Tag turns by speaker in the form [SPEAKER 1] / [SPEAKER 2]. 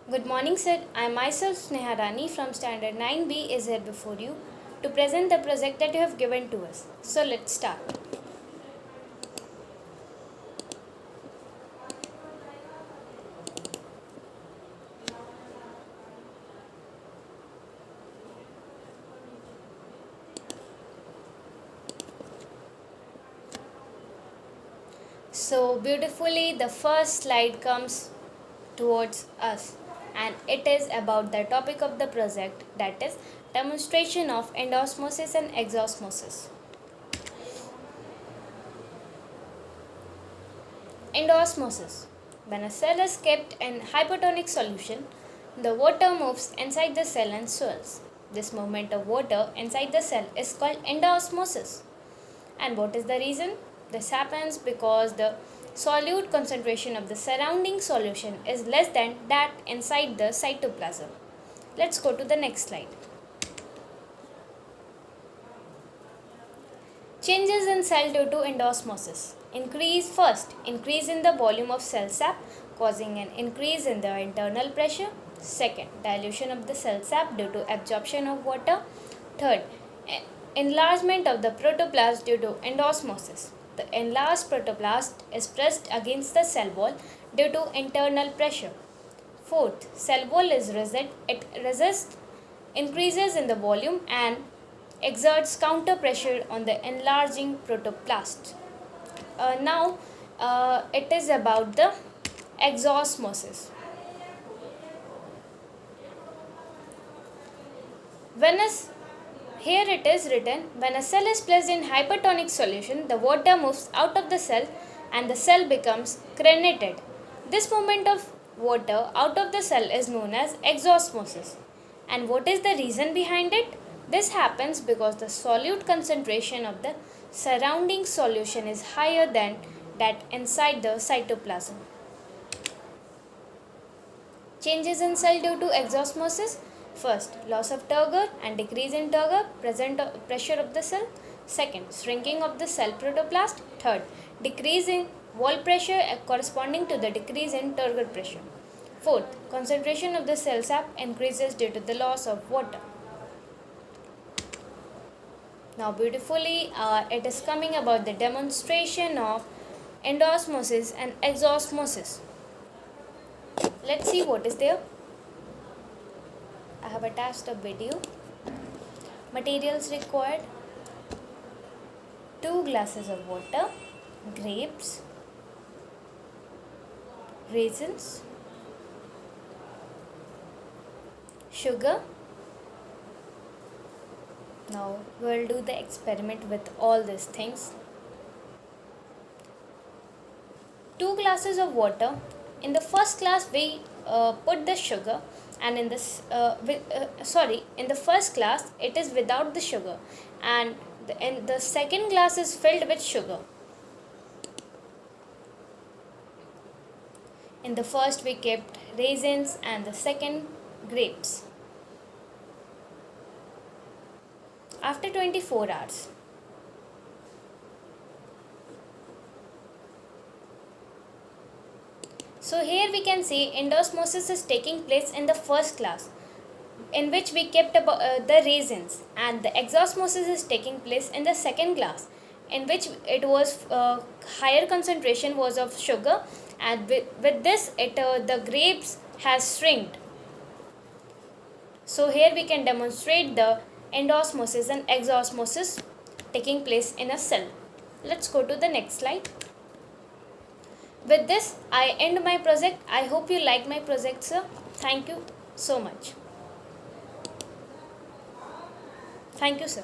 [SPEAKER 1] Good morning, sir. I myself, Sneha Rani from Standard 9B, is here before you to present the project that you have given to us. So, let's start. So, beautifully, the first slide comes towards us, and it is about the topic of the project, that is, demonstration of endosmosis and exosmosis. Endosmosis. When a cell is kept in hypertonic solution, the water moves inside the cell and swells. This movement of water inside the cell is called endosmosis. And what is the reason? This happens because the solute concentration of the surrounding solution is less than that inside the cytoplasm. Let's go to the next slide. Changes in cell due to endosmosis. Increase in the volume of cell sap causing an increase in the internal pressure. Second, dilution of the cell sap due to absorption of water. Third, enlargement of the protoplast due to endosmosis. The enlarged protoplast is pressed against the cell wall due to internal pressure. Fourth, cell wall is rigid. It resists increases in the volume and exerts counter pressure on the enlarging protoplast. Now it is about the exosmosis. When a Here it is written, when a cell is placed in hypertonic solution, the water moves out of the cell and the cell becomes crenated. This movement of water out of the cell is known as exosmosis. And what is the reason behind it? This happens because the solute concentration of the surrounding solution is higher than that inside the cytoplasm. Changes in cell due to exosmosis. First, loss of turgor and decrease in turgor pressure of the cell. Second, shrinking of the cell protoplast. Third, decrease in wall pressure corresponding to the decrease in turgor pressure. Fourth, concentration of the cell sap increases due to the loss of water. Now beautifully, it is coming about the demonstration of endosmosis and exosmosis. Let's see what is there. I have attached a video. Materials required: 2 glasses of water, grapes, raisins, sugar. Now we'll do the experiment with all these things. 2 glasses of water. In the first glass we put the sugar, and in the first glass it is without the sugar, and the second glass is filled with sugar. In the first we kept raisins and the second grapes. After 24 hours, so here we can see endosmosis is taking place in the first glass, in which we kept the raisins, and the exosmosis is taking place in the second glass, in which it was higher concentration was of sugar, and with this the grapes has shrinked. So here we can demonstrate the endosmosis and exosmosis taking place in a cell. Let's go to the next slide. With this, I end my project. I hope you like my project, sir. Thank you so much. Thank you, sir.